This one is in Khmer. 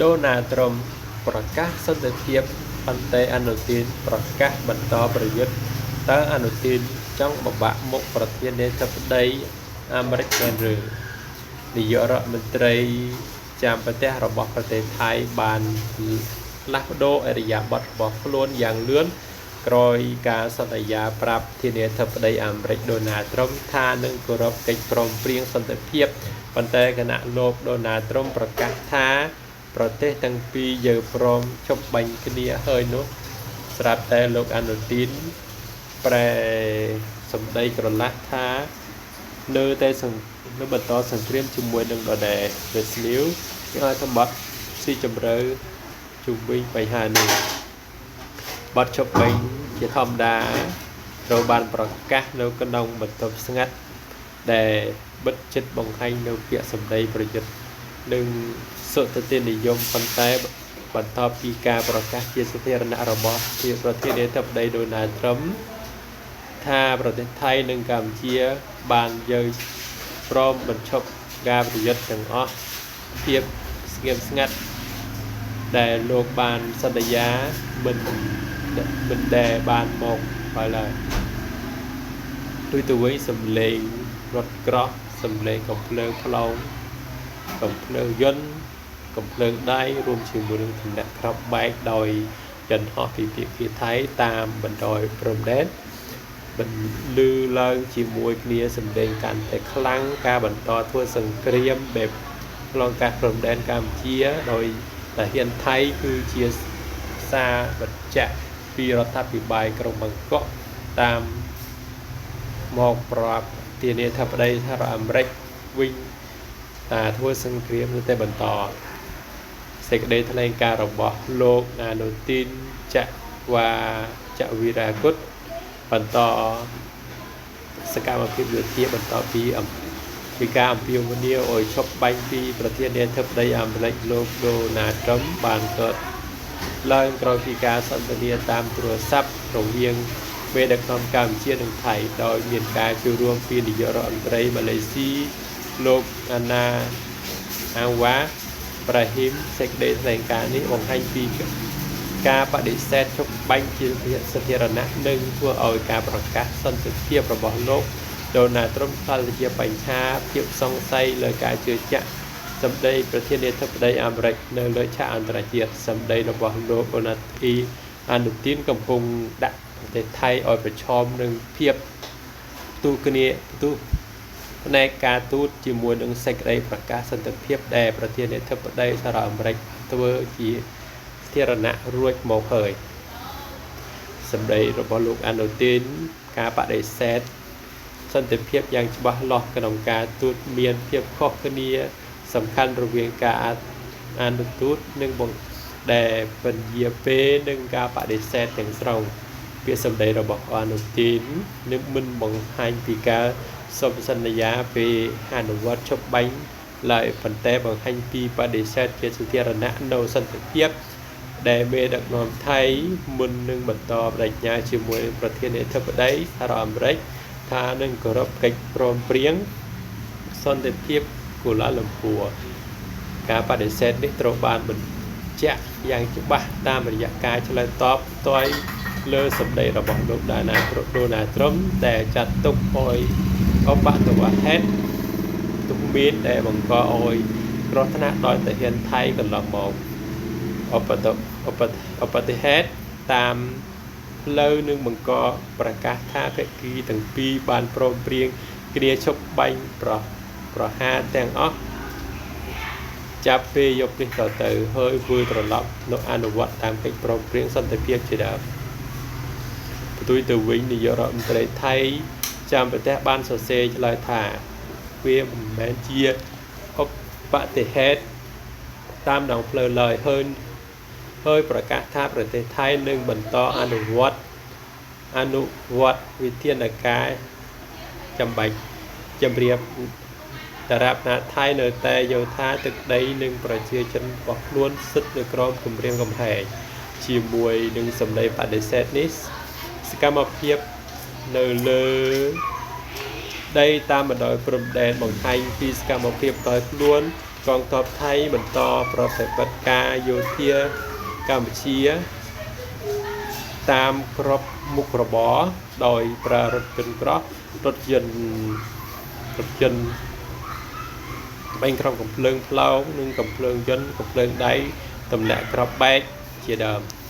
ដូណាល់ ត្រុំ ប្រកាសសន្តិភាពប៉ុន្តែអនុទានប្រកាសបន្តប្រយុទ្ធតើអនុទានចង់បបាក់មុខប្រធានាធិបតីអាមេរិកមែនឬនាយករដ្ឋមន្ត្រីចាំប្រទេសរបស់ប្រទេសថៃបានផ្លាស់ប្ដូរអរិយាប័ត្ររបស់ខ្លួនយ៉ាងលឿនក្រោយការសន្យាប្រាប់ធានាធិបតីអាមេរិកដូណាល់ ត្រុំថានឹងគោរពកិច្ចព្រមព្រៀងសន្តិភាពប៉ុន្តែគណៈលោកដូណាល់ ត្រុំប្រកាសថាប្រទេសទាំងពីរយើងព្រមជប់បាញ់គ្នាហើយនោះស្រាប់តែលោកអនុទានប្រែសម្ដីក្រឡាស់ថានៅបន្តសង្គ្រាមជាមួយនឹងដដែលវាស្លាវគេឲ្យសម្បត្តិស៊ីជម្រៅជុំវិញបញ្ហានេះបាត់ជប់បាញ់ជាធម្មតាត្រូវបានប្រកាសនៅក្នុងបន្ទប់ស្ងាត់ដែលបិទចិត្តបង្ហាញនៅពាក្យសម្ដីប្រយុទ្ធនិងសុទ្ធិនិយមប៉ុន្តែបន្ទាប់ពីការប្រកាសជាសាធារណៈរបស់ប្រធានាធិបតីដូណាល់ ត្រុំថាប្រទេសថៃនិងកម្ពុជាបានយកព្រមបញ្ឈប់ការប្រយុទ្ធទាំងអស់ភាពស្ងៀមស្ងាត់ដែលលោកបានសន្យាមិនដែលបានមកហើយឡើយដូចទៅវិញសំឡេងរថក្រោះសំឡេងកំភ្លើងផ្លោងកំភ្លើងយន្តកំភ្លើងដៃរួមជាមួយនឹងទម្លាក់ក្របបែកដោយយន្តហោះពីភាគីថៃតាមបណ្ដោយព្រំដែនបន្លឺឡើងជាមួយគ្នាសម្លេងកាន់តែខ្លាំងការបន្តធ្វើសង្គ្រាមបែបឆ្លងកាត់ព្រំដែនកម្ពុជាដោយតាហ៊ានថៃគឺជាសារបញ្ជាក់ពីរដ្ឋាភិបាលក្រុងបាងកកតាមមកប្រាប់ធានាធិបតីសហរដ្ឋអាមេរិកវិញថាធ្វើសង្គ្រាមនៅតែបន្តសេចក្តីថ្លែងការណ៍របស់លោកអនុទានចវីរាគុតបន្តសកម្មភាពយោធាបន្តពីការអំពាវនាវឲ្យឈប់បាញ់ពីប្រធានាធិបតីអាមេរិកលោកដូណាល់ ត្រុំបានកើតឡើងក្រោយពីការសន្ទនាតាមទូរស័ព្ទរវាងមេដឹកនាំកម្ពុជានិងថៃដោយមានការចូលរួមពីនាយករដ្ឋមន្ត្រីម៉ាឡេស៊ីលោកអាណាអាវ៉ាប្រាហ៊ីមសេចក្តីថ្លែងការណ៍នេះបង្ហាញពីការបដិសេធជប់បាញ់ជាសាធារណៈនិងធ្វើឲ្យការប្រកាសសន្តិភាពរបស់លោកដូណាល់ ត្រុំផលជាបញ្ហាភាពសង្ស័យលើការជឿជាក់សម្ដីប្រធានាធិបតីអាមេរិកនៅលើឆាកអន្តរជាតិសម្ដីរបស់លោកអនុទានកំពុងដាក់ប្រទេសថៃឲ្យប្រឈមនឹងភាពផ្ទុះគ្នាផ្នែកការទូតជាមួយនឹងសេចក្តីប្រកាសសន្តិភាពដែលប្រធានាធិបតីសហរដ្ឋអាមេរិកធ្វើជាសាធារណៈរួចមកហើយសម្ដីរបស់លោកអនុទានការបដិសេធសន្តិភាពយ៉ាងច្បាស់លាស់ក្នុងការទូតមានភាពខុសគ្នាសំខាន់រវាងការអនុទូតនិងដែលពញាពេលនិងការបដិសេធទាំងស្រុងពាក្យសម្ដីរបស់អនុទាននឹងមិនបង្ហាញពីការសុំសន្យាពេលអនុវត្តឈប់បាញ់ឡើយប៉ុន្តែបង្ហាញពីបដិសេធជាសាធារណៈនៅសន្តិភាពដែលមេដឹកនាំថៃមុននឹងបន្តបដិញ្ញាជាមួយប្រធានាធិបតីសហរដ្ឋអាមេរិកថានឹងគោរពកិច្ចព្រមព្រៀងសន្តិភាពកូឡាឡាំពួរការបដិសេធនេះត្រូវបានបញ្ជាក់យ៉ាងច្បាស់តាមរយៈការឆ្លើយតបផ្ទាល់លើសម្ដីរបស់លោកដូណាល់ ត្រុំដែលចាត់ទុកឲ្យឧបទ្ទវហេតុទុកមានដែលបង្កឲ្យគ្រោះថ្នាក់ដោយតាហ៊ានថៃកន្លងមកឧបទ្ទហេតុតាមផ្លូវនឹងបង្កប្រកាសថាភាគីទាំងពីរបានព្រមព្រៀងគ្នាឈប់បាញ់ប្រហារទាំងអស់ចាប់ពេលយកនេះទៅហើយធ្វើត្រឡប់នៅអនុវត្តតាមកិច្ចព្រមព្រៀងសន្តិភាពជាដើមផ្ទុយទៅវិញនាយករដ្ឋមន្ត្រីថៃចាំប្រទេសបានសរសេរឆ្លើយថាវាមិនមែនជាឧបទ្ទហេតុតាមដងផ្លូវឡើយហើយប្រកាសថាប្រទេសថៃនឹងបន្តអនុវត្តវិធានការចាំបាច់ជំរាបតារាបណាថៃនៅតែយោធាទឹកដីនិងប្រជាជនរបស់ខ្លួនសិទ្ធិនៅក្រោមគម្រាមកំហែងជាមួយនឹងសម្ដីបដិសេធនេះសកម្មភាពនៅលើដីតាមបណ្ដោយព្រំដែនបង្ហាញពីសកម្មភាពដោយខ្លួន កងទ័ពថៃបន្តប្រតិបត្តិការយោធាកម្ពុជាតាមក្របមុខរបរដោយប្រើរថយន្តក្រោះរថយន្តបែងក្រុមកំភ្លើងផ្លោងនិងកំភ្លើងយន្តកំភ្លើងដៃទម្លាក់ក្របបែកជាដើម